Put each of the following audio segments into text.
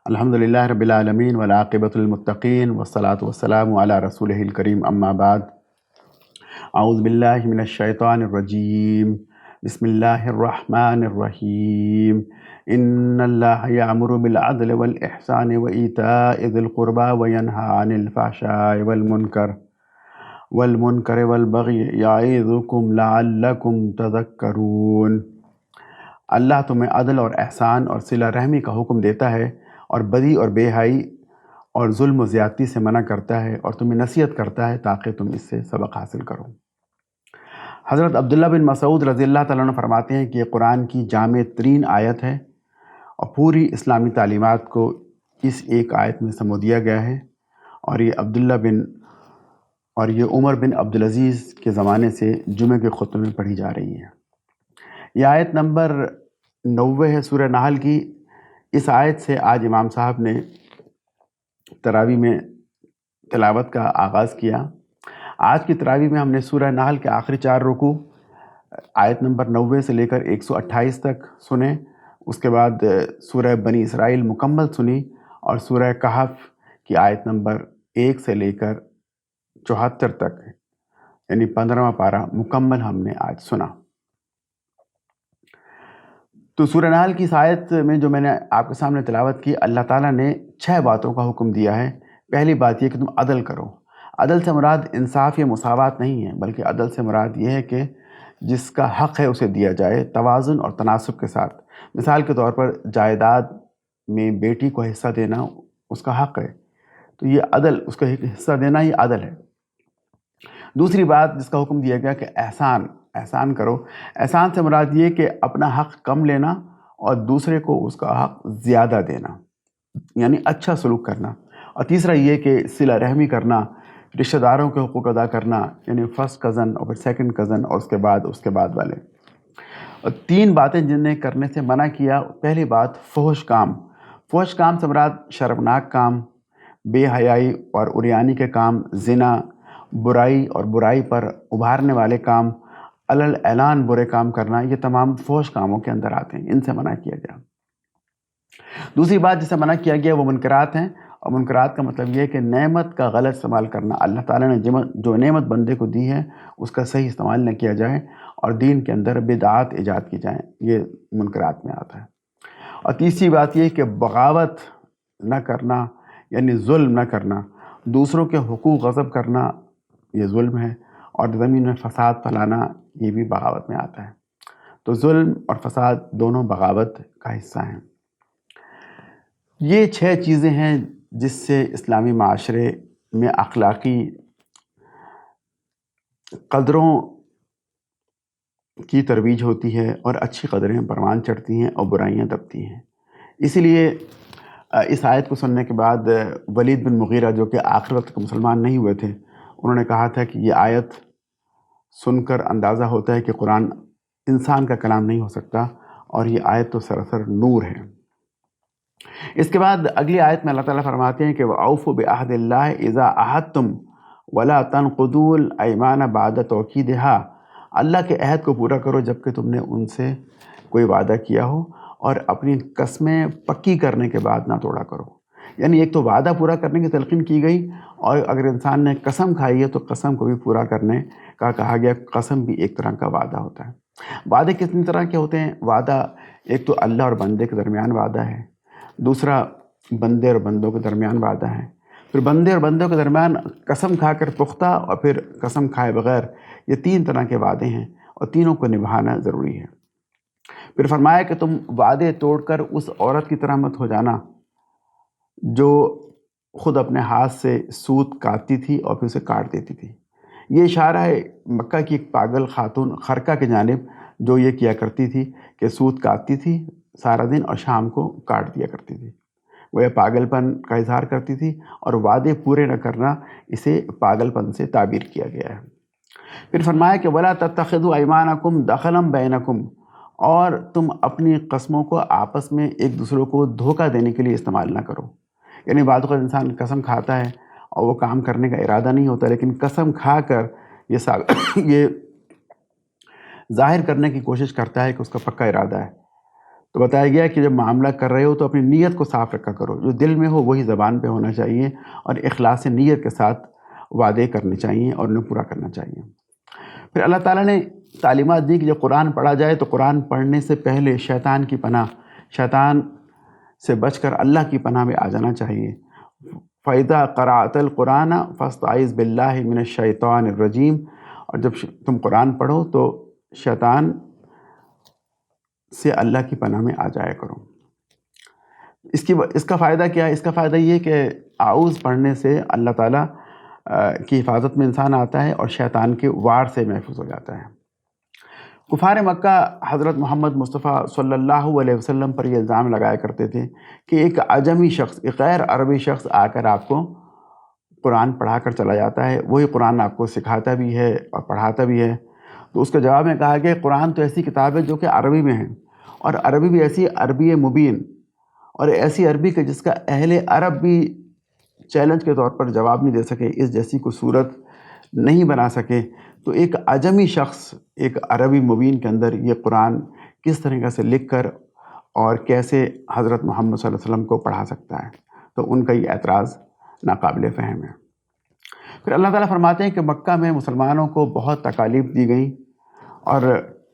الحمدللہ رب العالمین والعاقبۃ للمتقین والصلاة والسلام علی رسولہ الکریم اما بعد اعوذ باللہ من الشیطان الرجیم بسم اللہ الرحمن الرحیم ان اللہ یأمر بالعدل والإحسان وإیتاء ذی القربى وینہی عن الفحشاء والمنکر والبغی یعظکم لعلکم تذکرون۔ اللہ تمہیں عدل اور احسان اور صلہ رحمی کا حکم دیتا ہے اور بدی اور بے حیائی اور ظلم و زیادتی سے منع کرتا ہے اور تمہیں نصیحت کرتا ہے تاکہ تم اس سے سبق حاصل کرو۔ حضرت عبداللہ بن مسعود رضی اللہ تعالیٰ عنہ فرماتے ہیں کہ یہ قرآن کی جامع ترین آیت ہے اور پوری اسلامی تعلیمات کو اس ایک آیت میں سمو دیا گیا ہے، اور یہ عمر بن عبدالعزیز کے زمانے سے جمعہ کے خطبے میں پڑھی جا رہی ہے۔ یہ آیت نمبر 90 ہے سورہ نحل کی۔ اس آیت سے آج امام صاحب نے تراویح میں تلاوت کا آغاز کیا۔ آج کی تراویح میں ہم نے سورہ نحل کے آخری 4 رکوع آیت نمبر 90 سے لے کر 128 تک سنے، اس کے بعد سورہ بنی اسرائیل مکمل سنی، اور سورہ کہف کی آیت نمبر 1 سے لے کر 74 تک یعنی 15واں پارہ مکمل ہم نے آج سنا۔ تو سورہ نحل کی اس آیت میں جو میں نے آپ کے سامنے تلاوت کی، اللہ تعالیٰ نے 6 باتوں کا حکم دیا ہے۔ پہلی بات یہ کہ تم عدل کرو۔ عدل سے مراد انصاف یا مساوات نہیں ہے، بلکہ عدل سے مراد یہ ہے کہ جس کا حق ہے اسے دیا جائے، توازن اور تناسب کے ساتھ۔ مثال کے طور پر جائیداد میں بیٹی کو حصہ دینا اس کا حق ہے، تو یہ عدل، اس کا حصہ دینا یہ عدل ہے۔ دوسری بات جس کا حکم دیا گیا کہ احسان کرو۔ احسان سے مراد یہ کہ اپنا حق کم لینا اور دوسرے کو اس کا حق زیادہ دینا، یعنی اچھا سلوک کرنا۔ اور تیسرا یہ کہ صلہ رحمی کرنا، رشتہ داروں کے حقوق ادا کرنا، یعنی فرسٹ کزن اور پھر سیکنڈ کزن اور اس کے بعد والے۔ اور 3 باتیں جنہیں کرنے سے منع کیا۔ پہلی بات فحش کام۔ فحش کام سے مراد شرمناک کام، بے حیائی اور عریانی کے کام، زنا، برائی اور برائی پر ابھارنے والے کام، علل اعلان برے کام کرنا، یہ تمام فحش کاموں کے اندر آتے ہیں، ان سے منع کیا گیا۔ دوسری بات جسے منع کیا گیا وہ منکرات ہیں، اور منکرات کا مطلب یہ ہے کہ نعمت کا غلط استعمال کرنا۔ اللہ تعالیٰ نے جو نعمت بندے کو دی ہے اس کا صحیح استعمال نہ کیا جائے اور دین کے اندر بدعات ایجاد کی جائیں، یہ منکرات میں آتا ہے۔ اور تیسری بات یہ کہ بغاوت نہ کرنا، یعنی ظلم نہ کرنا، دوسروں کے حقوق غصب کرنا یہ ظلم ہے، اور زمین میں فساد پھیلانا یہ بھی بغاوت میں آتا ہے۔ تو ظلم اور فساد دونوں بغاوت کا حصہ ہیں۔ یہ 6 چیزیں ہیں جس سے اسلامی معاشرے میں اخلاقی قدروں کی ترویج ہوتی ہے اور اچھی قدریں پروان چڑھتی ہیں اور برائیاں دبتی ہیں۔ اسی لیے اس آیت کو سننے کے بعد ولید بن مغیرہ جو کہ آخر وقت مسلمان نہیں ہوئے تھے، انہوں نے کہا تھا کہ یہ آیت سن کر اندازہ ہوتا ہے کہ قرآن انسان کا کلام نہیں ہو سکتا، اور یہ آیت تو سراسر نور ہے۔ اس کے بعد اگلی آیت میں اللہ تعالیٰ فرماتے ہیں کہ وَأَوْفُوا بِعَهْدِ اللَّهِ إِذَا عَاهَدتُّمْ وَلَا تَنقُضُوا الْأَيْمَانَ بَعْدَ تَوْكِيدِهَا۔ اللہ کے عہد کو پورا کرو جب کہ تم نے ان سے کوئی وعدہ کیا ہو، اور اپنی قسمیں پکی کرنے کے بعد نہ توڑا کرو۔ یعنی ایک تو وعدہ پورا کرنے کی تلقین کی گئی، اور اگر انسان نے قسم کھائی ہے تو قسم کو بھی پورا کرنے کا کہا گیا۔ قسم بھی ایک طرح کا وعدہ ہوتا ہے۔ وعدے کتنی طرح کے ہوتے ہیں؟ وعدہ ایک تو اللہ اور بندے کے درمیان وعدہ ہے، دوسرا بندے اور بندوں کے درمیان وعدہ ہے، پھر بندے اور بندوں کے درمیان قسم کھا کر پختہ، اور پھر قسم کھائے بغیر۔ یہ 3 طرح کے وعدے ہیں اور تینوں کو نبھانا ضروری ہے۔ پھر فرمایا کہ تم وعدے توڑ کر اس عورت کی طرح مت ہو جانا جو خود اپنے ہاتھ سے سوت کاٹتی تھی اور پھر اسے کاٹ دیتی تھی۔ یہ اشارہ ہے مکہ کی ایک پاگل خاتون خرقہ کی جانب، جو یہ کیا کرتی تھی کہ سوت کاٹتی تھی سارا دن اور شام کو کاٹ دیا کرتی تھی۔ وہ یہ پاگل پن کا اظہار کرتی تھی، اور وعدے پورے نہ کرنا اسے پاگل پن سے تعبیر کیا گیا ہے۔ پھر فرمایا کہ وَلَا تَتَّخِذُوا أَيْمَانَكُمْ دَخَلًا بَيْنَكُمْ، اور تم اپنی قسموں کو آپس میں ایک دوسرے کو دھوکہ دینے کے لیے استعمال نہ کرو۔ یعنی بعض اوقات انسان قسم کھاتا ہے اور وہ کام کرنے کا ارادہ نہیں ہوتا، لیکن قسم کھا کر یہ ظاہر کرنے کی کوشش کرتا ہے کہ اس کا پکا ارادہ ہے۔ تو بتایا گیا کہ جب معاملہ کر رہے ہو تو اپنی نیت کو صاف رکھا کرو، جو دل میں ہو وہی زبان پہ ہونا چاہیے، اور اخلاص نیت کے ساتھ وعدے کرنے چاہیے اور انہیں پورا کرنا چاہیے۔ پھر اللہ تعالیٰ نے تعلیمات دی کہ جب قرآن پڑھا جائے تو قرآن پڑھنے سے پہلے شیطان کی پناہ، شیطان سے بچ کر اللہ کی پناہ میں آ جانا چاہیے۔ فَإِذَا قَرَأْتَ الْقُرْآنَ فَاسْتَعِذْ بِاللَّهِ مِنَ الشَّيْطَانِ الرَّجِيمِ، اور جب تم قرآن پڑھو تو شیطان سے اللہ کی پناہ میں آ جایا کرو۔ اس کا فائدہ کیا ہے؟ اس کا فائدہ یہ کہ اعوذ پڑھنے سے اللہ تعالیٰ کی حفاظت میں انسان آتا ہے اور شیطان کے وار سے محفوظ ہو جاتا ہے۔ کفار مکہ حضرت محمد مصطفیٰ صلی اللہ علیہ وسلم پر یہ الزام لگایا کرتے تھے کہ ایک عجمی شخص، ایک غیر عربی شخص آ کر آپ کو قرآن پڑھا کر چلا جاتا ہے، وہی قرآن آپ کو سکھاتا بھی ہے اور پڑھاتا بھی ہے۔ تو اس کے جواب میں کہا کہ قرآن تو ایسی کتاب ہے جو کہ عربی میں ہے، اور عربی بھی ایسی عربی مبین، اور ایسی عربی کہ جس کا اہل عرب بھی چیلنج کے طور پر جواب نہیں دے سکے، اس جیسی کوئی صورت نہیں بنا سکے، تو ایک عجمی شخص ایک عربی مبین کے اندر یہ قرآن کس طریقے سے لکھ کر اور کیسے حضرت محمد صلی اللہ علیہ وسلم کو پڑھا سکتا ہے؟ تو ان کا یہ اعتراض ناقابل فہم ہے۔ پھر اللہ تعالیٰ فرماتے ہیں کہ مکہ میں مسلمانوں کو بہت تکالیف دی گئیں، اور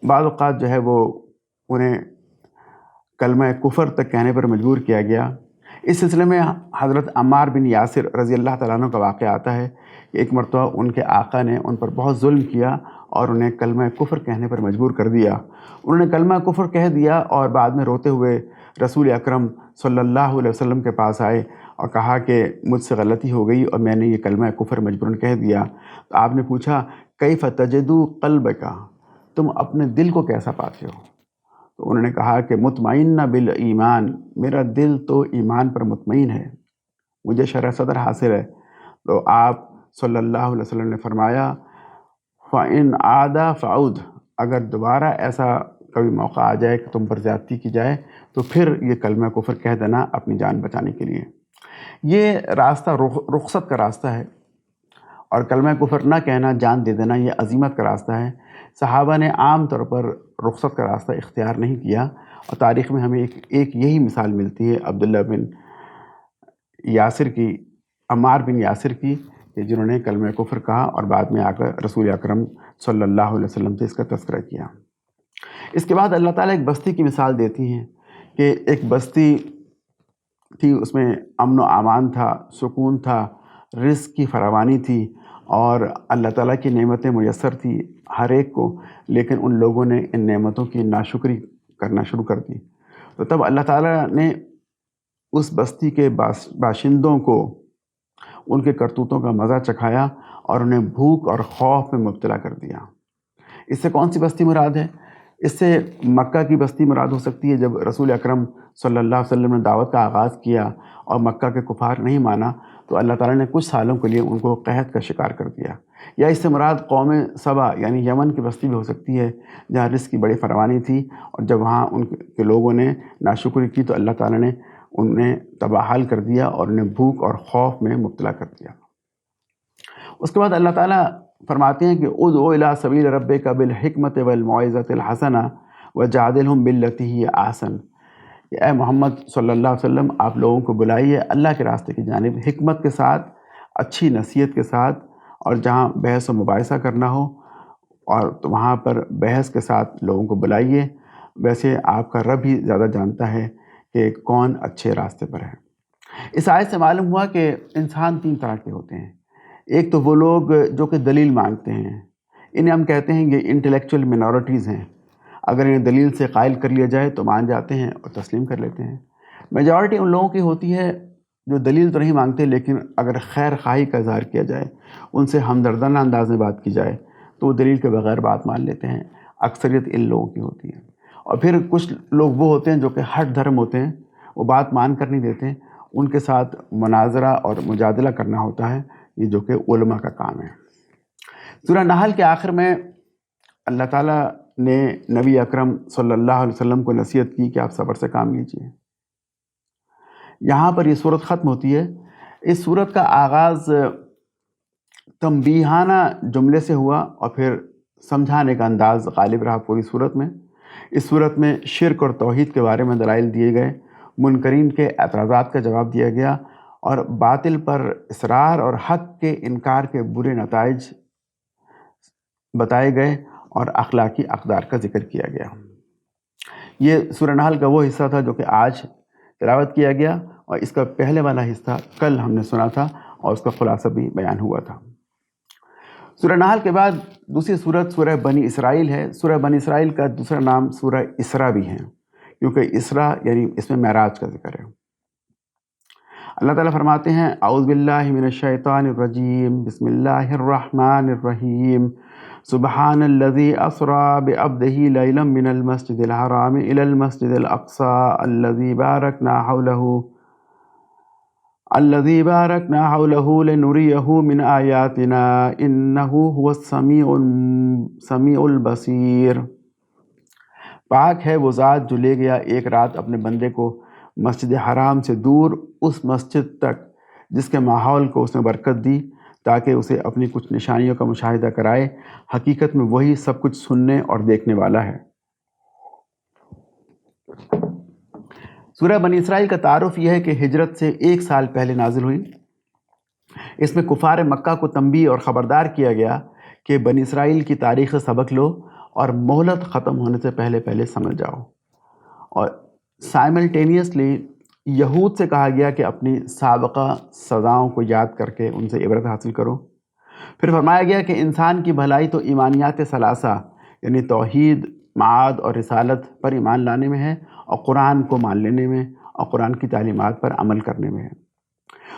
بعض اوقات جو ہے وہ انہیں کلمہ کفر تک کہنے پر مجبور کیا گیا۔ اس سلسلے میں حضرت عمار بن یاسر رضی اللہ تعالیٰ عنہ کا واقعہ آتا ہے کہ ایک مرتبہ ان کے آقا نے ان پر بہت ظلم کیا اور انہیں کلمہ کفر کہنے پر مجبور کر دیا۔ انہوں نے کلمہ کفر کہہ دیا اور بعد میں روتے ہوئے رسول اکرم صلی اللہ علیہ وسلم کے پاس آئے اور کہا کہ مجھ سے غلطی ہو گئی اور میں نے یہ کلمہ کفر مجبوراً کہہ دیا۔ تو آپ نے پوچھا کیف تجد قلبک، تم اپنے دل کو کیسا پاتے ہو؟ تو انہوں نے کہا کہ مطمئن بالایمان، میرا دل تو ایمان پر مطمئن ہے، مجھے شرح صدر حاصل ہے۔ تو آپ صلی اللہ علیہ وسلم نے فرمایا فَإِنْ عَادَ فَعُودْ، اگر دوبارہ ایسا کبھی موقع آ جائے کہ تم پر زیادتی کی جائے تو پھر یہ کلمہ کفر کہہ دینا اپنی جان بچانے کے لیے۔ یہ راستہ رخصت کا راستہ ہے، اور کلمہ کفر نہ کہنا، جان دے دینا، یہ عزیمت کا راستہ ہے۔ صحابہ نے عام طور پر رخصت کا راستہ اختیار نہیں کیا، اور تاریخ میں ہمیں ایک یہی مثال ملتی ہے عبداللہ بن یاسر کی، عمار بن یاسر کی، کہ جنہوں نے کلمہ کفر کہا اور بعد میں آ کر رسول اکرم صلی اللہ علیہ وسلم سے اس کا تذکرہ کیا۔ اس کے بعد اللہ تعالیٰ ایک بستی کی مثال دیتی ہیں کہ ایک بستی تھی، اس میں امن و امان تھا، سکون تھا، رزق کی فراوانی تھی، اور اللہ تعالیٰ کی نعمتیں میسر تھی ہر ایک کو، لیکن ان لوگوں نے ان نعمتوں کی ناشکری کرنا شروع کر دی۔ تو تب اللہ تعالیٰ نے اس بستی کے باشندوں کو ان کے کرتوتوں کا مزہ چکھایا اور انہیں بھوک اور خوف میں مبتلا کر دیا۔ اس سے کون سی بستی مراد ہے؟ اس سے مکہ کی بستی مراد ہو سکتی ہے، جب رسول اکرم صلی اللہ علیہ وسلم نے دعوت کا آغاز کیا اور مکہ کے کفار نہیں مانا تو اللہ تعالیٰ نے کچھ سالوں کے لیے ان کو قحط کا شکار کر دیا۔ یا اس سے مراد قوم سبا یعنی یمن کی بستی بھی ہو سکتی ہے، جہاں رزق کی بڑی فراوانی تھی، اور جب وہاں ان کے لوگوں نے ناشکری کی تو اللہ تعالیٰ نے انہیں تباہال کر دیا اور انہیں بھوک اور خوف میں مبتلا کر دیا۔ اس کے بعد اللہ تعالیٰ فرماتے ہیں کہ ادعو الی سبیل ربک بالحکمت والموعظۃ الحسنہ وجادلہم باللتی ہی احسن، کہ اے محمد صلی اللہ علیہ وسلم آپ لوگوں کو بلائیے اللہ کے راستے کی جانب، حکمت کے ساتھ، اچھی نصیحت کے ساتھ، اور جہاں بحث و مباحثہ کرنا ہو اور تو وہاں پر بحث کے ساتھ لوگوں کو بلائیے۔ ویسے آپ کا رب ہی زیادہ جانتا ہے کہ کون اچھے راستے پر ہے۔ اس آیت سے معلوم ہوا کہ انسان تین طرح کے ہوتے ہیں۔ ایک تو وہ لوگ جو کہ دلیل مانگتے ہیں، انہیں ہم کہتے ہیں کہ انٹلیکچوئل منورٹیز ہیں، اگر انہیں دلیل سے قائل کر لیا جائے تو مان جاتے ہیں اور تسلیم کر لیتے ہیں۔ میجورٹی ان لوگوں کی ہوتی ہے جو دلیل تو نہیں مانگتے، لیکن اگر خیر خواہی کا اظہار کیا جائے، ان سے ہمدردانہ انداز میں بات کی جائے تو وہ دلیل کے بغیر بات مان لیتے ہیں۔ اکثریت ان لوگوں کی ہوتی ہے۔ اور پھر کچھ لوگ وہ ہوتے ہیں جو کہ ہٹ دھرم ہوتے ہیں، وہ بات مان کر نہیں دیتے، ان کے ساتھ مناظرہ اور مجادلہ کرنا ہوتا ہے، یہ جو کہ علماء کا کام ہے۔ سورہ نحل کے آخر میں اللہ تعالیٰ نے نبی اکرم صلی اللہ علیہ وسلم کو نصیحت کی کہ آپ صبر سے کام لیجیے۔ یہاں پر یہ صورت ختم ہوتی ہے۔ اس صورت کا آغاز تنبیہانہ جملے سے ہوا اور پھر سمجھانے کا انداز غالب رہا پوری صورت میں۔ اس صورت میں شرک اور توحید کے بارے میں دلائل دیے گئے، منکرین کے اعتراضات کا جواب دیا گیا، اور باطل پر اصرار اور حق کے انکار کے برے نتائج بتائے گئے، اور اخلاقی اقدار کا ذکر کیا گیا۔ یہ سورہ نحل کا وہ حصہ تھا جو کہ آج تلاوت کیا گیا، اور اس کا پہلے والا حصہ کل ہم نے سنا تھا اور اس کا خلاصہ بھی بیان ہوا تھا۔ سورہ نحل کے بعد دوسری سورت سورہ بنی اسرائیل ہے۔ سورہ بنی اسرائیل کا دوسرا نام سورہ اسراء بھی ہے، کیونکہ اسراء یعنی اس میں معراج کا ذکر ہے۔ اللہ تعالیٰ فرماتے ہیں اعوذ باللہ من الشیطان الرجیم، بسم اللہ الرحمن الرحیم، سبحان الذی اسری بعبدہ لیلا من المسجد الحرام الی المسجد الاقصی الذی بارکنا حولہ لنریہ من آیاتنا انہ هو السمیع البصیر۔ پاک ہے وہ ذات جو لے گیا ایک رات اپنے بندے کو مسجد حرام سے دور اس مسجد تک جس کے ماحول کو اس نے برکت دی تاکہ اسے اپنی کچھ نشانیوں کا مشاہدہ کرائے، حقیقت میں وہی سب کچھ سننے اور دیکھنے والا ہے۔ سورہ بنی اسرائیل کا تعارف یہ ہے کہ ہجرت سے 1 سال پہلے نازل ہوئی۔ اس میں کفار مکہ کو تنبیہ اور خبردار کیا گیا کہ بنی اسرائیل کی تاریخ سے سبق لو اور مہلت ختم ہونے سے پہلے پہلے سمجھ جاؤ، اور سائملٹینیسلی یہود سے کہا گیا کہ اپنی سابقہ سزاؤں کو یاد کر کے ان سے عبرت حاصل کرو۔ پھر فرمایا گیا کہ انسان کی بھلائی تو ایمانیات ثلاثہ یعنی توحید، معاد اور رسالت پر ایمان لانے میں ہے، اور قرآن کو مان لینے میں اور قرآن کی تعلیمات پر عمل کرنے میں ہے۔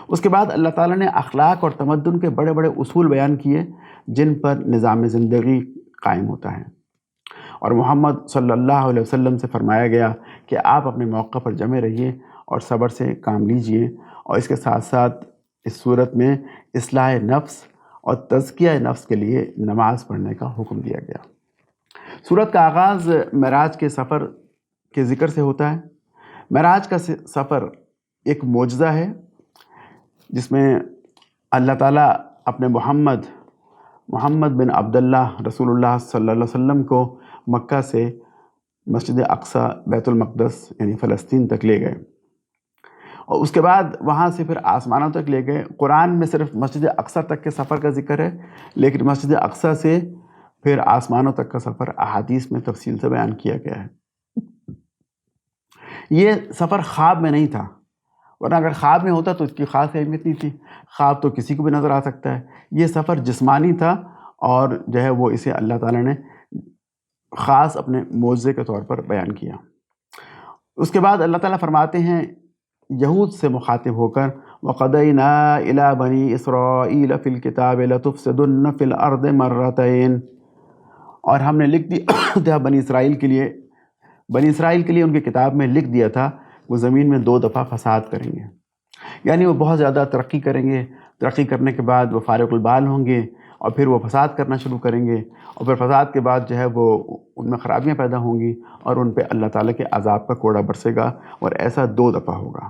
اس کے بعد اللہ تعالیٰ نے اخلاق اور تمدن کے بڑے بڑے اصول بیان کیے جن پر نظام زندگی قائم ہوتا ہے، اور محمد صلی اللہ علیہ وسلم سے فرمایا گیا کہ آپ اپنے موقع پر جمے رہیے اور صبر سے کام لیجئے، اور اس کے ساتھ ساتھ اس صورت میں اصلاح نفس اور تزکیہ نفس کے لیے نماز پڑھنے کا حکم دیا گیا۔ سورت کا آغاز معراج کے سفر کے ذکر سے ہوتا ہے۔ معراج کا سفر ایک معجزہ ہے جس میں اللہ تعالیٰ اپنے محمد بن عبداللہ رسول اللہ صلی اللہ علیہ وسلم کو مکہ سے مسجد اقصی بیت المقدس یعنی فلسطین تک لے گئے، اور اس کے بعد وہاں سے پھر آسمانوں تک لے گئے۔ قرآن میں صرف مسجد اقصی تک کے سفر کا ذکر ہے، لیکن مسجد اقصی سے پھر آسمانوں تک کا سفر احادیث میں تفصیل سے بیان کیا گیا ہے۔ یہ سفر خواب میں نہیں تھا، ورنہ اگر خواب میں ہوتا تو اس کی خاص اہمیت نہیں تھی، خواب تو کسی کو بھی نظر آ سکتا ہے۔ یہ سفر جسمانی تھا، اور جو ہے وہ اسے اللہ تعالیٰ نے خاص اپنے معجزے کے طور پر بیان کیا۔ اس کے بعد اللہ تعالیٰ فرماتے ہیں یہود سے مخاطب ہو کر وَقَضَيْنَا إِلَىٰ بَنِي إِسْرَائِيلَ فِي الْكِتَابِ لَتُفْسِدُنَّ فِي الْأَرْضِ مَرَّتَيْنِ، اور ہم نے لکھ دیا بنی اسرائیل کے لیے ان کی کتاب میں لکھ دیا تھا وہ زمین میں 2 دفعہ فساد کریں گے، یعنی وہ بہت زیادہ ترقی کریں گے، ترقی کرنے کے بعد وہ فارغ البال ہوں گے، اور پھر وہ فساد کرنا شروع کریں گے، اور پھر فساد کے بعد جو ہے وہ ان میں خرابیاں پیدا ہوں گی، اور ان پہ اللہ تعالیٰ کے عذاب کا کوڑا برسے گا، اور ایسا 2 دفعہ ہوگا۔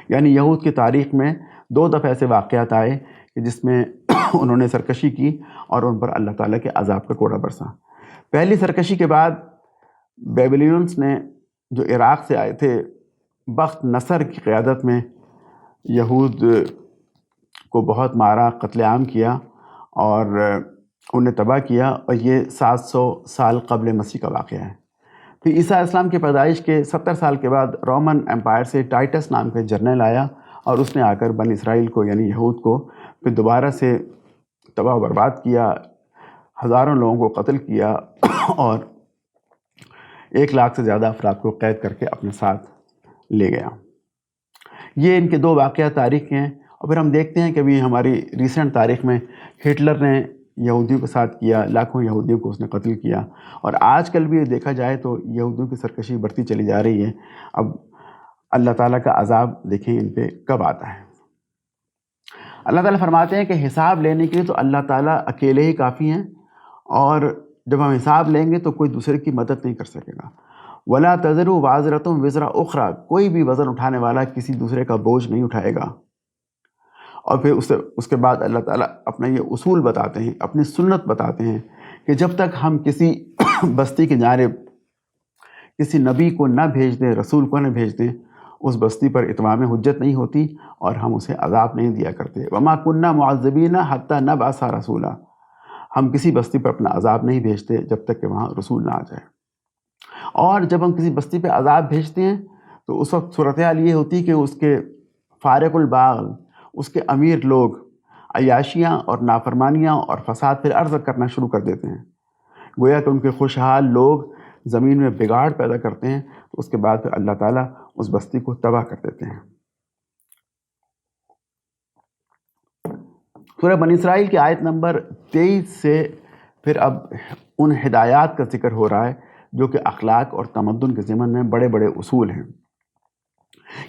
یعنی یہود کی تاریخ میں 2 دفعہ ایسے واقعات آئے کہ جس میں انہوں نے سرکشی کی اور ان پر اللہ تعالیٰ کے عذاب کا کوڑا برسا۔ پہلی سرکشی کے بعد بیبلینز نے جو عراق سے آئے تھے، بخت نصر کی قیادت میں یہود کو بہت مارا، قتل عام کیا اور انہیں تباہ کیا، اور یہ 700 سال قبل مسیح کا واقعہ ہے۔ پھر عیسیٰ علیہ السلام کی پیدائش کے 70 سال کے بعد رومن امپائر سے ٹائٹس نام کا جرنیل آیا، اور اس نے آ کر بنی اسرائیل کو یعنی یہود کو پھر دوبارہ سے تباہ و برباد کیا، ہزاروں لوگوں کو قتل کیا، اور 1 لاکھ سے زیادہ افراد کو قید کر کے اپنے ساتھ لے گیا۔ یہ ان کے 2 واقعات تاریخ کے ہیں، اور پھر ہم دیکھتے ہیں کہ ابھی ہماری ریسنٹ تاریخ میں ہٹلر نے یہودیوں کے ساتھ کیا، لاکھوں یہودیوں کو اس نے قتل کیا، اور آج کل بھی دیکھا جائے تو یہودیوں کی سرکشی بڑھتی چلی جا رہی ہے۔ اب اللہ تعالیٰ کا عذاب دیکھیں ان پہ کب آتا ہے۔ اللہ تعالیٰ فرماتے ہیں کہ حساب لینے کے لیے تو اللہ تعالیٰ اکیلے ہی کافی ہیں، اور جب ہم حساب لیں گے تو کوئی دوسرے کی مدد نہیں کر سکے گا۔ وَلَا تَزِرُ وَازِرَةٌ وِزْرَ أُخْرَىٰ، کوئی بھی وزن اٹھانے والا کسی دوسرے کا بوجھ نہیں اٹھائے گا۔ اور پھر اس کے بعد اللہ تعالیٰ اپنا یہ اصول بتاتے ہیں، اپنی سنت بتاتے ہیں کہ جب تک ہم کسی بستی کی جانب کسی نبی کو نہ بھیج دیں، رسول کو نہ بھیج دیں، اس بستی پر اتمام حجت نہیں ہوتی اور ہم اسے عذاب نہیں دیا کرتے۔ وما كنا معذبین حتی نبعث رسولا، ہم کسی بستی پر اپنا عذاب نہیں بھیجتے جب تک کہ وہاں رسول نہ آ جائے۔ اور جب ہم کسی بستی پہ عذاب بھیجتے ہیں تو اس وقت صورتحال یہ ہوتی کہ اس کے فارق الباغ، اس کے امیر لوگ عیاشیاں اور نافرمانیاں اور فساد پھر عرض کرنا شروع کر دیتے ہیں، گویا کہ ان کے خوشحال لوگ زمین میں بگاڑ پیدا کرتے ہیں، تو اس کے بعد پھر اللہ تعالیٰ اس بستی کو تباہ کر دیتے ہیں۔ سورہ بنی اسرائیل کی آیت نمبر 23 سے پھر اب ان ہدایات کا ذکر ہو رہا ہے جو کہ اخلاق اور تمدن کے ضمن میں بڑے بڑے اصول ہیں۔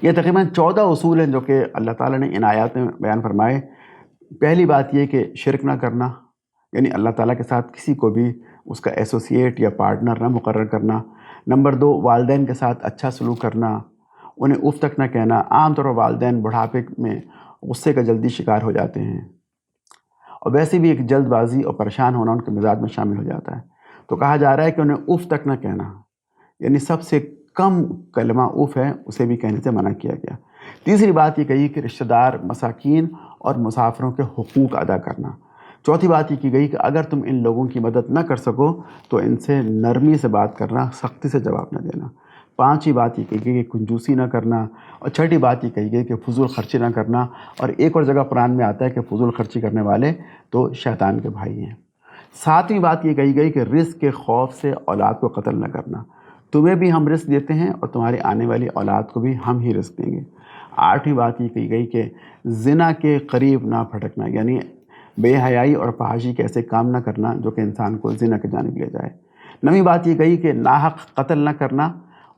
یہ تقریباً 14 اصول ہیں جو کہ اللہ تعالیٰ نے ان آیات میں بیان فرمائے۔ پہلی بات یہ کہ شرک نہ کرنا، یعنی اللہ تعالیٰ کے ساتھ کسی کو بھی اس کا ایسوسیٹ یا پارٹنر نہ مقرر کرنا۔ نمبر 2، والدین کے ساتھ اچھا سلوک کرنا، انہیں اف تک نہ کہنا۔ عام طور پر والدین بڑھاپے میں غصے کا جلدی شکار ہو جاتے ہیں، اور ویسے بھی ایک جلد بازی اور پریشان ہونا ان کے مزاج میں شامل ہو جاتا ہے، تو کہا جا رہا ہے کہ انہیں اف تک نہ کہنا، یعنی سب سے کم کلمہ اف ہے اسے بھی کہنے سے منع کیا گیا۔ تیسری بات یہ کہی کہ رشتہ دار، مساکین اور مسافروں کے حقوق ادا کرنا۔ چوتھی بات یہ کی گئی کہ اگر تم ان لوگوں کی مدد نہ کر سکو تو ان سے نرمی سے بات کرنا، سختی سے جواب نہ دینا۔ پانچویں بات یہ کہی گئی کہ کنجوسی نہ کرنا، اور چھٹی بات یہ کہی گئی کہ فضول خرچی نہ کرنا، اور ایک اور جگہ قرآن میں آتا ہے کہ فضول خرچی کرنے والے تو شیطان کے بھائی ہیں۔ ساتویں بات یہ کہی گئی کہ رزق کے خوف سے اولاد کو قتل نہ کرنا، تمہیں بھی ہم رزق دیتے ہیں اور تمہاری آنے والی اولاد کو بھی ہم ہی رزق دیں گے۔ آٹھویں بات یہ کہی گئی کہ زنا کے قریب نہ پھٹکنا، یعنی بے حیائی اور فحاشی کے ایسے کام نہ کرنا جو کہ انسان کو زنا کی جانب لے جائے۔ نویں بات یہ کہی کہ ناحق قتل نہ کرنا۔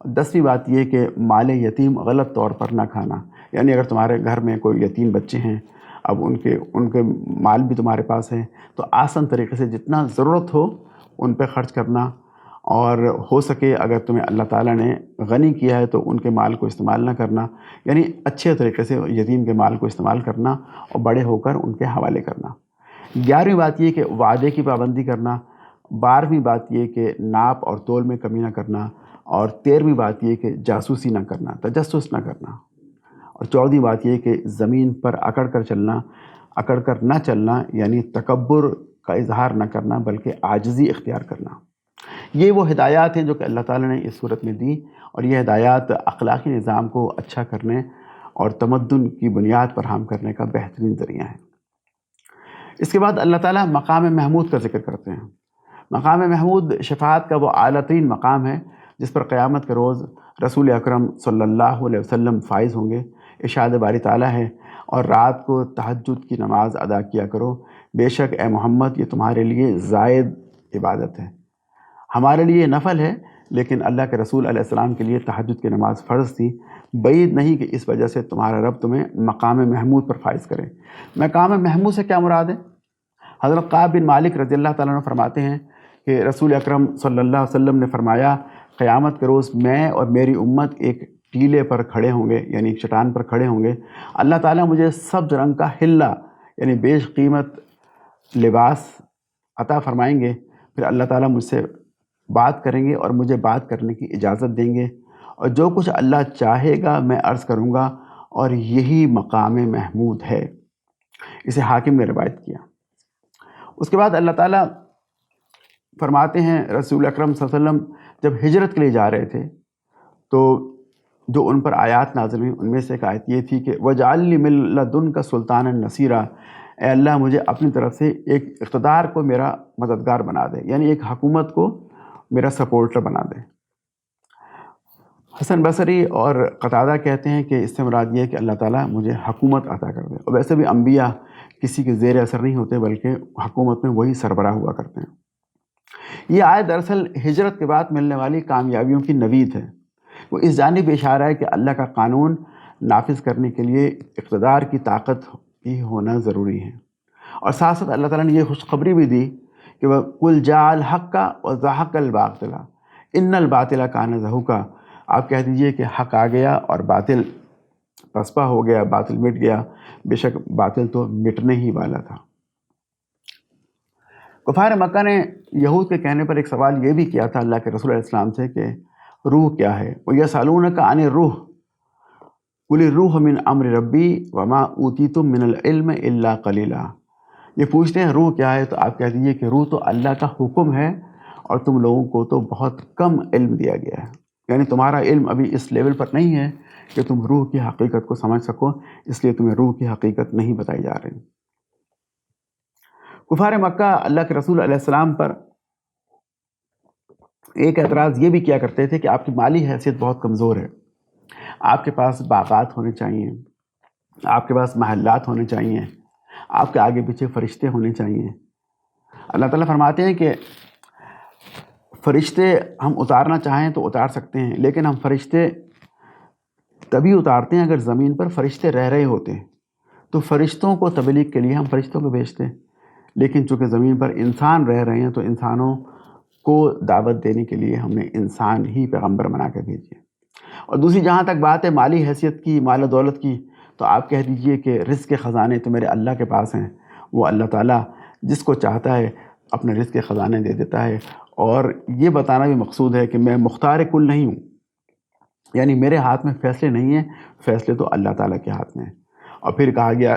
دسویں بات یہ کہ مال یتیم غلط طور پر نہ کھانا، یعنی اگر تمہارے گھر میں کوئی یتیم بچے ہیں، اب ان کے مال بھی تمہارے پاس ہیں، تو آسان طریقے سے جتنا ضرورت ہو ان پہ خرچ کرنا، اور ہو سکے اگر تمہیں اللہ تعالیٰ نے غنی کیا ہے تو ان کے مال کو استعمال نہ کرنا، یعنی اچھے طریقے سے یتیم کے مال کو استعمال کرنا اور بڑے ہو کر ان کے حوالے کرنا۔ 11ویں بات یہ کہ وعدے کی پابندی کرنا۔ 12ویں بات یہ کہ ناپ اور تول میں کمی نہ کرنا، اور 13ویں بات یہ کہ جاسوسی نہ کرنا، تجسس نہ کرنا، اور 14ویں بات یہ کہ زمین پر اکڑ کر نہ چلنا، یعنی تکبر کا اظہار نہ کرنا بلکہ عاجزی اختیار کرنا۔ یہ وہ ہدایات ہیں جو کہ اللہ تعالیٰ نے اس صورت میں دی، اور یہ ہدایات اخلاقی نظام کو اچھا کرنے اور تمدن کی بنیاد فراہم کرنے کا بہترین ذریعہ ہے۔ اس کے بعد اللہ تعالیٰ مقام محمود کا ذکر کرتے ہیں۔ مقام محمود شفاعت کا وہ اعلیٰ ترین مقام ہے جس پر قیامت کے روز رسول اکرم صلی اللہ علیہ وسلم فائز ہوں گے۔ ارشاد باری تعالیٰ ہے، اور رات کو تہجد کی نماز ادا کیا کرو، بے شک اے محمد یہ تمہارے لیے زائد عبادت ہے۔ ہمارے لیے نفل ہے، لیکن اللہ کے رسول علیہ السلام کے لیے تہجد کی نماز فرض تھی۔ بعید نہیں کہ اس وجہ سے تمہارا رب تمہیں مقام محمود پر فائز کرے۔ مقام محمود سے کیا مراد ہے؟ حضرت کعب بن مالک رضی اللہ تعالیٰ عنہ فرماتے ہیں کہ رسول اکرم صلی اللہ علیہ وسلم نے فرمایا، قیامت کے روز میں اور میری امت ایک ٹیلے پر کھڑے ہوں گے، یعنی ایک چٹان پر کھڑے ہوں گے۔ اللہ تعالیٰ مجھے سبز رنگ کا حلہ، یعنی بیش قیمت لباس عطا فرمائیں گے، پھر اللہ تعالیٰ مجھ سے بات کریں گے اور مجھے بات کرنے کی اجازت دیں گے، اور جو کچھ اللہ چاہے گا میں عرض کروں گا، اور یہی مقام محمود ہے۔ اسے حاکم نے روایت کیا۔ اس کے بعد اللہ تعالیٰ فرماتے ہیں رسول اکرم صلی اللہ علیہ وسلم جب ہجرت کے لیے جا رہے تھے تو جو ان پر آیات نازل ہوئیں ان میں سے ایک آیت یہ تھی کہ وَجْعَلْ لِي مِن لَّدُنْكَ سُلْطَانًا نَصِيرًا، اے اللہ مجھے اپنی طرف سے ایک اقتدار کو میرا مددگار بنا دے، یعنی ایک حکومت کو میرا سپورٹر بنا دے۔ حسن بصری اور قتادہ کہتے ہیں کہ اس سے مراد یہ ہے کہ اللہ تعالیٰ مجھے حکومت عطا کر دے، اور ویسے بھی انبیاء کسی کے زیر اثر نہیں ہوتے بلکہ حکومت میں وہی سربراہ ہوا کرتے ہیں۔ یہ آیت دراصل ہجرت کے بعد ملنے والی کامیابیوں کی نوید ہے۔ وہ اس جانب اشارہ ہے کہ اللہ کا قانون نافذ کرنے کے لیے اقتدار کی طاقت ہی ہونا ضروری ہے، اور ساتھ ساتھ اللہ تعالیٰ نے یہ خوشخبری بھی دی کہ وہ قُلْ جَاءَ الْحَقُّ وَزَهَقَ الْبَاطِلُ إِنَّ الْبَاطِلَ كَانَ زَهُوقًا، آپ کہہ دیجئے کہ حق آ گیا اور باطل پسپا ہو گیا، باطل مٹ گیا، بے شک باطل تو مٹنے ہی والا تھا۔ کفار مکہ نے یہود کے کہنے پر ایک سوال یہ بھی کیا تھا اللہ کے رسول علیہ السلام سے کہ روح کیا ہے؟ وَيَسْأَلُونَكَ عَنِ الرُّوحِ قُلِ الرُّوحُ مِنْ أَمْرِ رَبِّي وَمَا أُوتِيتُم مِّنَ الْعِلْمِ إِلَّا قَلِيلًا۔ یہ پوچھتے ہیں روح کیا ہے، تو آپ کہہ دیجئے کہ روح تو اللہ کا حکم ہے اور تم لوگوں کو تو بہت کم علم دیا گیا ہے، یعنی تمہارا علم ابھی اس لیول پر نہیں ہے کہ تم روح کی حقیقت کو سمجھ سکو، اس لیے تمہیں روح کی حقیقت نہیں بتائی جا رہی۔ کفار مکہ اللہ کے رسول علیہ السلام پر ایک اعتراض یہ بھی کیا کرتے تھے کہ آپ کی مالی حیثیت بہت کمزور ہے، آپ کے پاس باغات ہونے چاہیے، آپ کے پاس محلات ہونے چاہیے، آپ کے آگے پیچھے فرشتے ہونے چاہیے۔ اللہ تعالیٰ فرماتے ہیں کہ فرشتے ہم اتارنا چاہیں تو اتار سکتے ہیں، لیکن ہم فرشتے تبھی اتارتے ہیں اگر زمین پر فرشتے رہ رہے ہوتے ہیں، تو فرشتوں کو تبلیغ کے لیے ہم فرشتوں کو بھیجتے ہیں، لیکن چونکہ زمین پر انسان رہ رہے ہیں تو انسانوں کو دعوت دینے کے لیے ہم نے انسان ہی پیغمبر بنا کے بھیجے۔ اور دوسری جہاں تک بات ہے مالی حیثیت کی، مال و دولت کی، تو آپ کہہ دیجئے کہ رزق کے خزانے تو میرے اللہ کے پاس ہیں، وہ اللہ تعالیٰ جس کو چاہتا ہے اپنے رزق کے خزانے دے دیتا ہے، اور یہ بتانا بھی مقصود ہے کہ میں مختار کل نہیں ہوں، یعنی میرے ہاتھ میں فیصلے نہیں ہیں، فیصلے تو اللہ تعالیٰ کے ہاتھ میں ہیں۔ اور پھر کہا گیا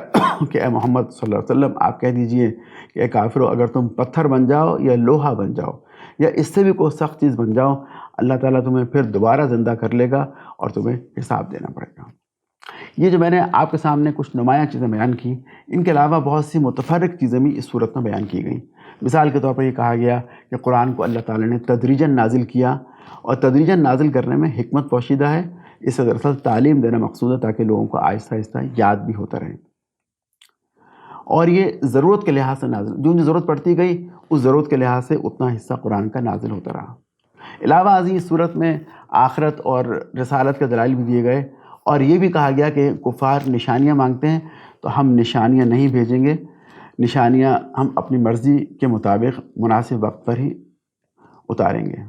کہ اے محمد صلی اللہ علیہ وسلم آپ کہہ دیجئے کہ اے کافرو، اگر تم پتھر بن جاؤ یا لوہا بن جاؤ یا اس سے بھی کوئی سخت چیز بن جاؤ، اللہ تعالیٰ تمہیں پھر دوبارہ زندہ کر لے گا اور تمہیں حساب دینا پڑے گا۔ یہ جو میں نے آپ کے سامنے کچھ نمایاں چیزیں بیان کی، ان کے علاوہ بہت سی متفرق چیزیں بھی اس صورت میں بیان کی گئیں۔ مثال کے طور پر یہ کہا گیا کہ قرآن کو اللہ تعالیٰ نے تدریجاً نازل کیا، اور تدریجاً نازل کرنے میں حکمت پوشیدہ ہے، اس سے دراصل تعلیم دینا مقصود ہے تاکہ لوگوں کو آہستہ آہستہ یاد بھی ہوتا رہے۔ اور یہ ضرورت کے لحاظ سے نازل، جو ضرورت پڑتی گئی اس ضرورت کے لحاظ سے اتنا حصہ قرآن کا نازل ہوتا رہا۔ علاوہ ازیں اس صورت میں آخرت اور رسالت کے دلائل بھی دیے گئے، اور یہ بھی کہا گیا کہ کفار نشانیاں مانگتے ہیں تو ہم نشانیاں نہیں بھیجیں گے، نشانیاں ہم اپنی مرضی کے مطابق مناسب وقت پر ہی اتاریں گے۔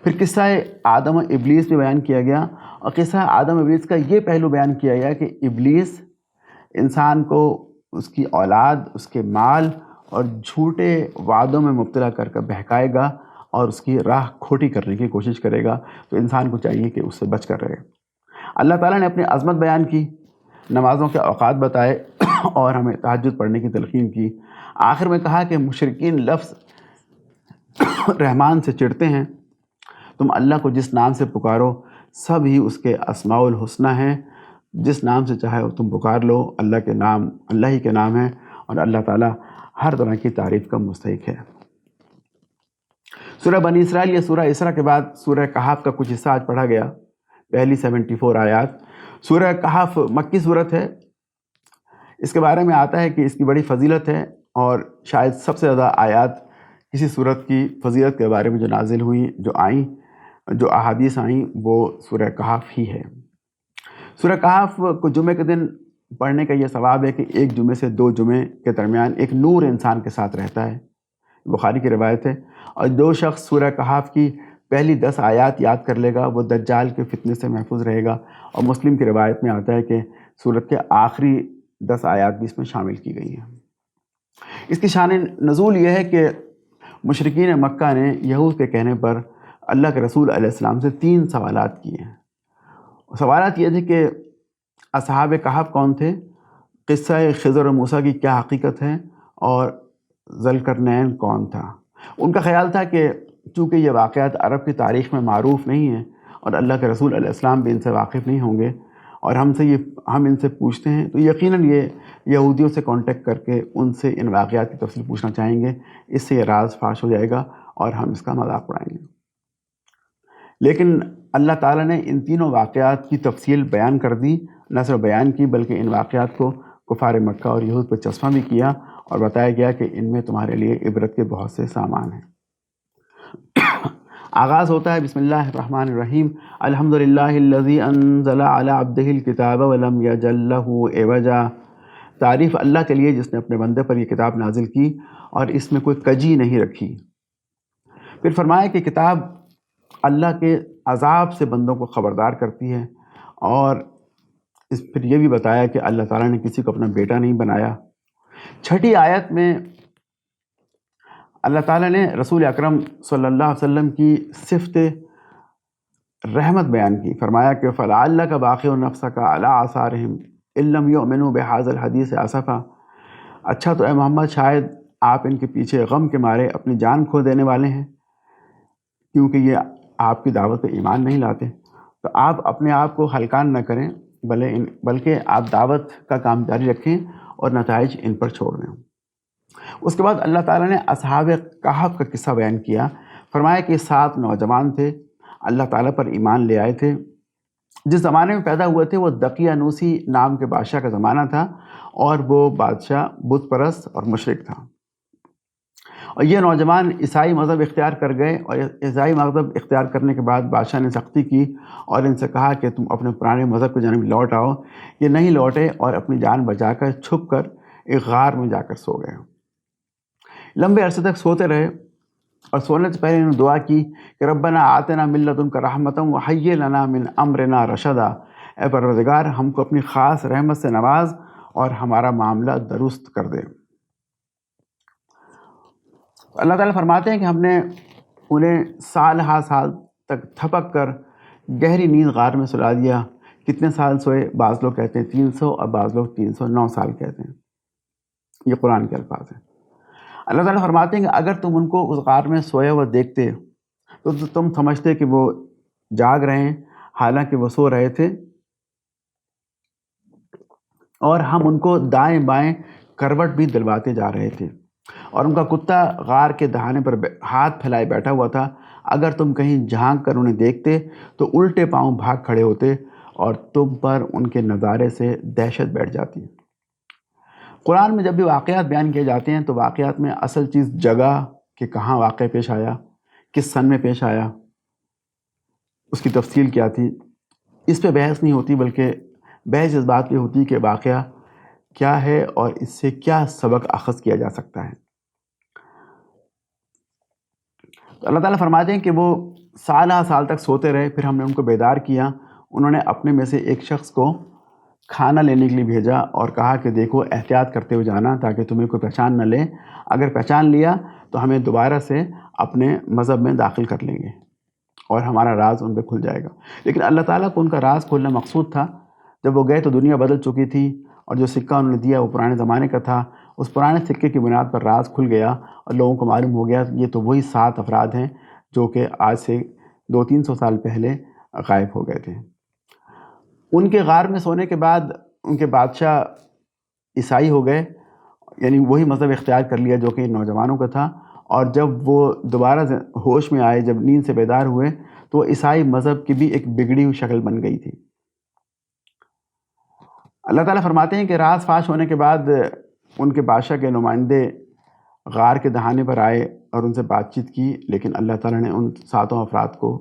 پھر قصہ آدم و ابلیس بھی بیان کیا گیا، اور قصہ آدم و ابلیس کا یہ پہلو بیان کیا گیا کہ ابلیس انسان کو اس کی اولاد، اس کے مال اور جھوٹے وعدوں میں مبتلا کر کر بہکائے گا اور اس کی راہ کھوٹی کرنے کی کوشش کرے گا، تو انسان کو چاہیے کہ اس سے بچ کر رہے۔ اللہ تعالیٰ نے اپنی عظمت بیان کی، نمازوں کے اوقات بتائے اور ہمیں تہجد پڑھنے کی تلقین کی۔ آخر میں کہا کہ مشرکین لفظ رحمان سے چڑھتے ہیں، تم اللہ کو جس نام سے پکارو سب ہی اس کے اسماء الحسنی ہیں، جس نام سے چاہے وہ تم پکار لو، اللہ کے نام اللہ ہی کے نام ہیں، اور اللہ تعالیٰ ہر طرح کی تعریف کا مستحق ہے۔ سورہ بنی اسرائیل یا سورہ اسراء کے بعد سورہ کہف کا کچھ حصہ آج پڑھا گیا، پہلی 74 آیات۔ سورہ کہف مکی صورت ہے، اس کے بارے میں آتا ہے کہ اس کی بڑی فضیلت ہے، اور شاید سب سے زیادہ آیات کسی صورت کی فضیلت کے بارے میں جو نازل ہوئیں، جو احادیث آئیں، وہ سورہ کہف ہی ہے۔ سورہ کہف کو جمعے کے دن پڑھنے کا یہ ثواب ہے کہ ایک جمعے سے 2 جمعے کے درمیان ایک نور انسان کے ساتھ رہتا ہے، بخاری کی روایت ہے، اور جو شخص سورہ کہف کی پہلی 10 آیات یاد کر لے گا وہ دجال کے فتنے سے محفوظ رہے گا، اور مسلم کی روایت میں آتا ہے کہ سورت کے آخری 10 آیات بھی اس میں شامل کی گئی ہیں۔ اس کی شان نزول یہ ہے کہ مشرکین مکہ نے یہود کے کہنے پر اللہ کے رسول علیہ السلام سے 3 سوالات کیے ہیں۔ سوالات یہ تھے کہ اصحاب کہف کون تھے، قصہ خضر و موسیٰ کی کیا حقیقت ہے، اور ذوالقرنین کون تھا۔ ان کا خیال تھا کہ چونکہ یہ واقعات عرب کی تاریخ میں معروف نہیں ہیں اور اللہ کے رسول علیہ السلام بھی ان سے واقف نہیں ہوں گے، اور ہم ان سے پوچھتے ہیں تو یقیناً یہ یہودیوں سے کانٹیکٹ کر کے ان سے ان واقعات کی تفصیل پوچھنا چاہیں گے، اس سے یہ راز فاش ہو جائے گا اور ہم اس کا مذاق اڑائیں گے۔ لیکن اللہ تعالیٰ نے ان تینوں واقعات کی تفصیل بیان کر دی، نہ صرف بیان کی بلکہ ان واقعات کو کفار مکہ اور یہود پر چسپاں بھی کیا، اور بتایا گیا کہ ان میں تمہارے لیے عبرت کے بہت سے سامان ہیں۔ آغاز ہوتا ہے بسم اللہ الرحمن الرحیم، الحمدللہ الذی انزل علی عبدہ الکتاب ولم یجعل لہ عوجا۔ تعریف اللہ کے لیے جس نے اپنے بندے پر یہ کتاب نازل کی اور اس میں کوئی کجی نہیں رکھی۔ پھر فرمایا کہ کتاب اللہ کے عذاب سے بندوں کو خبردار کرتی ہے، اور پھر یہ بھی بتایا کہ اللہ تعالیٰ نے کسی کو اپنا بیٹا نہیں بنایا۔ 6ٹھی آیت میں اللہ تعالیٰ نے رسول اکرم صلی اللہ علیہ وسلم کی صفت رحمت بیان کی، فرمایا کہ فَلَعَلَّكَ بَاخِعٌ نَفْسَكَ عَلَىٰ آثَارِهِمْ إِن لَّمْ يُؤْمِنُوا بِهَٰذَا الْحَدِيثِ آسَفًا۔ اچھا تو اے محمد شاید آپ ان کے پیچھے غم کے مارے اپنی جان کھو دینے والے ہیں، کیونکہ یہ آپ کی دعوت پہ ایمان نہیں لاتے، تو آپ اپنے آپ کو ہلکان نہ کریں، بلکہ آپ دعوت کا کام جاری رکھیں اور نتائج ان پر چھوڑ دیں۔ اس کے بعد اللہ تعالیٰ نے اصحاب کہف کا قصہ بیان کیا، فرمایا کہ 7 نوجوان تھے، اللہ تعالیٰ پر ایمان لے آئے تھے۔ جس زمانے میں پیدا ہوئے تھے وہ دقیانوسی نام کے بادشاہ کا زمانہ تھا، اور وہ بادشاہ بت پرست اور مشرک تھا، اور یہ نوجوان عیسائی مذہب اختیار کر گئے، اور عیسائی مذہب اختیار کرنے کے بعد بادشاہ نے سختی کی اور ان سے کہا کہ تم اپنے پرانے مذہب کی جانب لوٹ آؤ۔ یہ نہیں لوٹے اور اپنی جان بچا کر چھپ کر ایک غار میں جا کر سو گئے۔ لمبے عرصے تک سوتے رہے، اور سونے سے پہلے انہوں نے دعا کی کہ ربنا آتنا من لدنک رحمتا وہیئ لنا من امرنا رشدا، اے پروردگار ہم کو اپنی خاص رحمت سے نواز اور ہمارا معاملہ درست کر دے۔ اللہ تعالیٰ فرماتے ہیں کہ ہم نے انہیں سال ہا سال تک تھپک کر گہری نیند غار میں سلا دیا۔ کتنے سال سوئے؟ بعض لوگ کہتے ہیں 300 اور بعض لوگ 309 سال کہتے ہیں۔ یہ قرآن کے الفاظ ہیں۔ اللہ تعالیٰ فرماتے ہیں کہ اگر تم ان کو اس غار میں سوئے ہوا دیکھتے تو تم سمجھتے کہ وہ جاگ رہے ہیں، حالانکہ وہ سو رہے تھے، اور ہم ان کو دائیں بائیں کروٹ بھی دلواتے جا رہے تھے، اور ان کا کتا غار کے دہانے پر ہاتھ پھیلائے بیٹھا ہوا تھا۔ اگر تم کہیں جھانک کر انہیں دیکھتے تو الٹے پاؤں بھاگ کھڑے ہوتے، اور تم پر ان کے نظارے سے دہشت بیٹھ جاتی۔ قرآن میں جب بھی واقعات بیان کیے جاتے ہیں تو واقعات میں اصل چیز جگہ کہ کہاں واقع پیش آیا، کس سن میں پیش آیا، اس کی تفصیل کیا تھی، اس پہ بحث نہیں ہوتی، بلکہ بحث اس بات پہ ہوتی کہ واقعہ کیا ہے اور اس سے کیا سبق اخذ کیا جا سکتا ہے۔ تو اللہ تعالیٰ فرماتے ہیں کہ وہ سال ہا سال تک سوتے رہے، پھر ہم نے ان کو بیدار کیا۔ انہوں نے اپنے میں سے ایک شخص کو کھانا لینے کے لیے بھیجا اور کہا کہ دیکھو احتیاط کرتے ہوئے جانا تاکہ تمہیں کوئی پہچان نہ لے، اگر پہچان لیا تو ہمیں دوبارہ سے اپنے مذہب میں داخل کر لیں گے اور ہمارا راز ان پہ کھل جائے گا۔ لیکن اللہ تعالیٰ کو ان کا راز کھولنا مقصود تھا۔ جب وہ گئے تو دنیا بدل چکی تھی، اور جو سکہ انہوں نے دیا وہ پرانے زمانے کا تھا۔ اس پرانے سکے کی بنیاد پر راز کھل گیا اور لوگوں کو معلوم ہو گیا یہ تو وہی 7 افراد ہیں جو کہ آج سے 200-300 سال پہلے غائب ہو گئے تھے۔ ان کے غار میں سونے کے بعد ان کے بادشاہ عیسائی ہو گئے، یعنی وہی مذہب اختیار کر لیا جو کہ ان نوجوانوں کا تھا، اور جب وہ دوبارہ ہوش میں آئے، جب نیند سے بیدار ہوئے، تو وہ عیسائی مذہب کی بھی ایک بگڑی ہوئی شکل بن گئی تھی۔ اللہ تعالیٰ فرماتے ہیں کہ راز فاش ہونے کے بعد ان کے بادشاہ کے نمائندے غار کے دہانے پر آئے اور ان سے بات چیت کی، لیکن اللہ تعالیٰ نے ان 7 افراد کو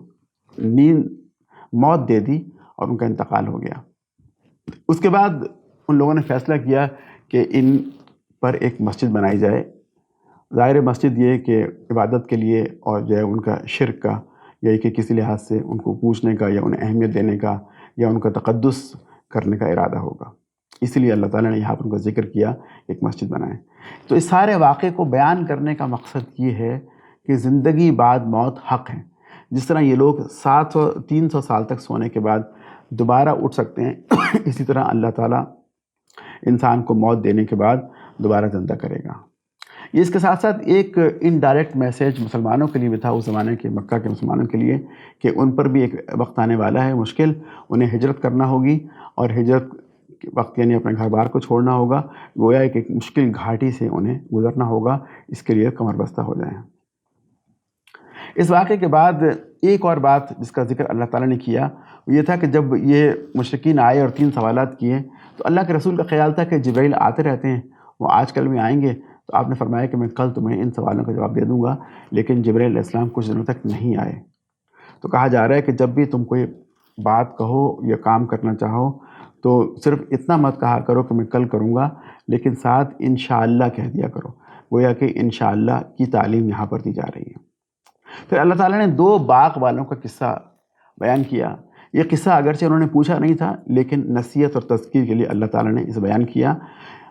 موت دے دی اور ان کا انتقال ہو گیا۔ اس کے بعد ان لوگوں نے فیصلہ کیا کہ ان پر ایک مسجد بنائی جائے۔ ظاہر مسجد یہ کہ عبادت کے لیے، اور جو ہے ان کا شرک کا، یا کہ کسی لحاظ سے ان کو پوچھنے کا یا انہیں اہمیت دینے کا یا ان کا تقدس کرنے کا ارادہ ہوگا، اس لیے اللہ تعالیٰ نے یہاں پر ان کا ذکر کیا، ایک مسجد بنائے۔ تو اس سارے واقعے کو بیان کرنے کا مقصد یہ ہے کہ زندگی بعد موت حق ہے۔ جس طرح یہ لوگ 300 سال تک سونے کے بعد دوبارہ اٹھ سکتے ہیں، اسی طرح اللہ تعالیٰ انسان کو موت دینے کے بعد دوبارہ زندہ کرے گا۔ یہ اس کے ساتھ ساتھ ایک انڈائریکٹ میسیج مسلمانوں کے لیے بھی تھا، اس زمانے کے مکہ کے مسلمانوں کے لیے، کہ ان پر بھی ایک وقت آنے والا ہے مشکل، انہیں ہجرت کرنا ہوگی، اور ہجرت کے وقت یعنی اپنے گھر بار کو چھوڑنا ہوگا، گویا ایک مشکل گھاٹی سے انہیں گزرنا ہوگا، اس کے لیے کمر بستہ ہو جائیں۔ اس واقعے کے بعد ایک اور بات جس کا ذکر اللہ تعالیٰ نے کیا وہ یہ تھا کہ جب یہ مشرکین آئے اور 3 سوالات کیے تو اللہ کے رسول کا خیال تھا کہ جبرائیل آتے رہتے ہیں، وہ آج کل بھی آئیں گے، تو آپ نے فرمایا کہ میں کل تمہیں ان سوالوں کا جواب دے دوں گا، لیکن جبرائیل علیہ السلام کچھ دنوں تک نہیں آئے۔ تو کہا جا رہا ہے کہ جب بھی تم کوئی بات کہو یا کام کرنا چاہو تو صرف اتنا مت کہا کرو کہ میں کل کروں گا، لیکن ساتھ انشاءاللہ کہہ دیا کرو، گویا کہ انشاءاللہ کی تعلیم یہاں پر دی جا رہی ہے۔ پھر اللہ تعالیٰ نے 2 باغ والوں کا قصہ بیان کیا۔ یہ قصہ اگرچہ انہوں نے پوچھا نہیں تھا، لیکن نصیحت اور تذکیر کے لیے اللہ تعالیٰ نے اسے بیان کیا۔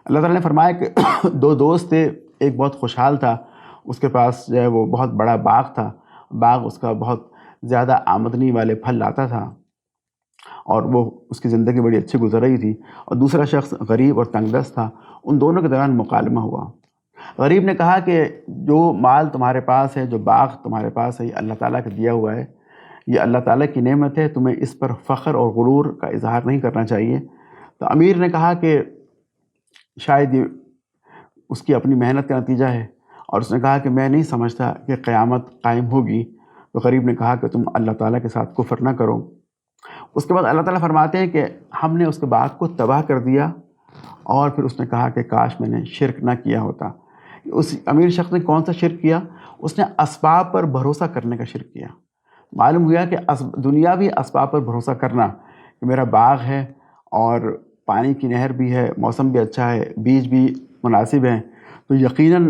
اللہ تعالیٰ نے فرمایا کہ 2 دوست تھے، ایک بہت خوشحال تھا، اس کے پاس جو ہے وہ بہت بڑا باغ تھا، باغ اس کا بہت زیادہ آمدنی والے پھل لاتا تھا، اور وہ اس کی زندگی بڑی اچھی گزر رہی تھی، اور دوسرا شخص غریب اور تنگ دست تھا۔ ان دونوں کے درمیان مکالمہ ہوا۔ غریب نے کہا کہ جو مال تمہارے پاس ہے، جو باغ تمہارے پاس ہے، یہ اللہ تعالیٰ کا دیا ہوا ہے، یہ اللہ تعالیٰ کی نعمت ہے، تمہیں اس پر فخر اور غرور کا اظہار نہیں کرنا چاہیے۔ تو امیر نے کہا کہ شاید یہ اس کی اپنی محنت کا نتیجہ ہے، اور اس نے کہا کہ میں نہیں سمجھتا کہ قیامت قائم ہوگی۔ تو غریب نے کہا کہ تم اللہ تعالیٰ کے ساتھ کفر نہ کرو۔ اس کے بعد اللہ تعالیٰ فرماتے ہیں کہ ہم نے اس کے باغ کو تباہ کر دیا، اور پھر اس نے کہا کہ کاش میں نے شرک نہ کیا ہوتا۔ اس امیر شخص نے کون سا شرک کیا؟ اس نے اسباب پر بھروسہ کرنے کا شرک کیا۔ معلوم ہوا کہ دنیاوی اسباب پر بھروسہ کرنا کہ میرا باغ ہے اور پانی کی نہر بھی ہے، موسم بھی اچھا ہے، بیج بھی مناسب ہیں، تو یقیناً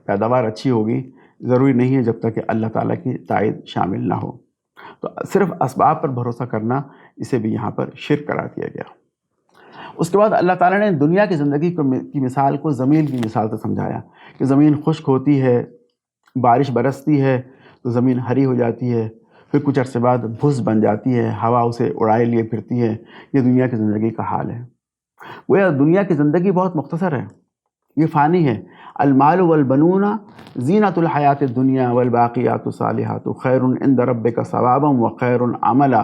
پیداوار اچھی ہوگی، ضروری نہیں ہے جب تک کہ اللہ تعالیٰ کی تائید شامل نہ ہو۔ تو صرف اسباب پر بھروسہ کرنا، اسے بھی یہاں پر شرک قرار دیا گیا۔ اس کے بعد اللہ تعالیٰ نے دنیا کی زندگی کی مثال کو زمین کی مثال سے سمجھایا کہ زمین خشک ہوتی ہے، بارش برستی ہے تو زمین ہری ہو جاتی ہے، پھر کچھ عرصے بعد بھس بن جاتی ہے، ہوا اسے اڑائے لیے پھرتی ہے۔ یہ دنیا کی زندگی کا حال ہے۔ وہ دنیا کی زندگی بہت مختصر ہے، یہ فانی ہے۔ المال والبنون زینۃ الحیات الدنیا والباقیات الصالحات خیر عند ربک ثوابا وخیر عملا۔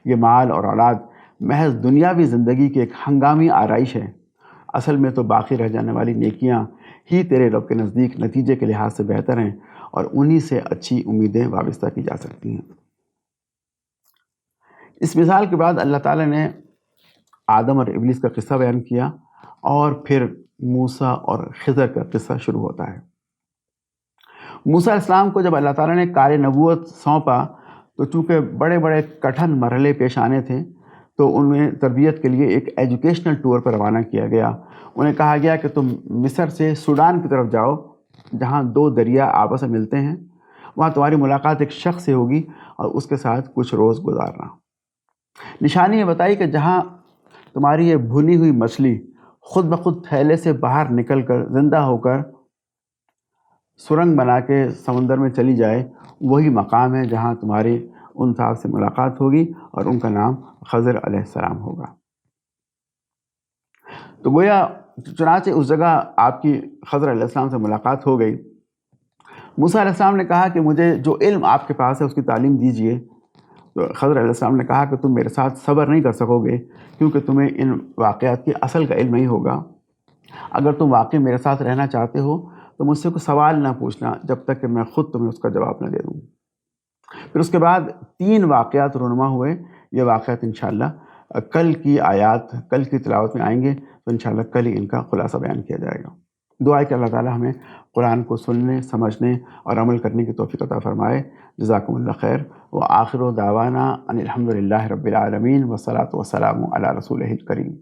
یہ مال اور اولاد محض دنیاوی زندگی کی ایک ہنگامی آرائش ہے، اصل میں تو باقی رہ جانے والی نیکیاں ہی تیرے رب کے نزدیک نتیجے کے لحاظ سے بہتر ہیں، اور انہی سے اچھی امیدیں وابستہ کی جا سکتی ہیں۔ اس مثال کے بعد اللہ تعالیٰ نے آدم اور ابلیس کا قصہ بیان کیا، اور پھر موسیٰ اور خضر کا قصہ شروع ہوتا ہے۔ موسیٰ علیہ السلام کو جب اللہ تعالیٰ نے کار نبوت سونپا تو چونکہ بڑے بڑے کٹھن مرحلے پیش آنے تھے، تو انہیں تربیت کے لیے ایک ایجوکیشنل ٹور پر روانہ کیا گیا۔ انہیں کہا گیا کہ تم مصر سے سوڈان کی طرف جاؤ، جہاں دو دریا آپس میں ملتے ہیں، وہاں تمہاری ملاقات ایک شخص سے ہوگی، اور اس کے ساتھ کچھ روز گزارنا۔ نشانی یہ بتائی کہ جہاں تمہاری یہ بھنی ہوئی مچھلی خود بخود تھیلے سے باہر نکل کر زندہ ہو کر سرنگ بنا کے سمندر میں چلی جائے، وہی مقام ہے جہاں تمہاری ان صاحب سے ملاقات ہوگی، اور ان کا نام خضر علیہ السلام ہوگا۔ تو گویا چنانچہ اس جگہ آپ کی خضر علیہ السلام سے ملاقات ہو گئی۔ موسیٰ علیہ السلام نے کہا کہ مجھے جو علم آپ کے پاس ہے اس کی تعلیم دیجئے۔ تو خضر علیہ السلام نے کہا کہ تم میرے ساتھ صبر نہیں کر سکو گے، کیونکہ تمہیں ان واقعات کی اصل کا علم نہیں ہوگا۔ اگر تم واقعی میرے ساتھ رہنا چاہتے ہو تو مجھ سے کوئی سوال نہ پوچھنا جب تک کہ میں خود تمہیں اس کا جواب نہ دے دوں۔ پھر اس کے بعد 3 واقعات رونما ہوئے۔ یہ واقعات انشاءاللہ کل کی آیات، کل کی تلاوت میں آئیں گے، تو انشاءاللہ کل ہی ان کا خلاصہ بیان کیا جائے گا۔ دعا ہے کہ اللہ تعالی ہمیں قرآن کو سننے، سمجھنے اور عمل کرنے کی توفیق عطا فرمائے۔ جزاکم اللہ خیر، وآخر دعوانا ان الحمد للہ رب العالمین، والصلاۃ والسلام علی رسولہ الکریم۔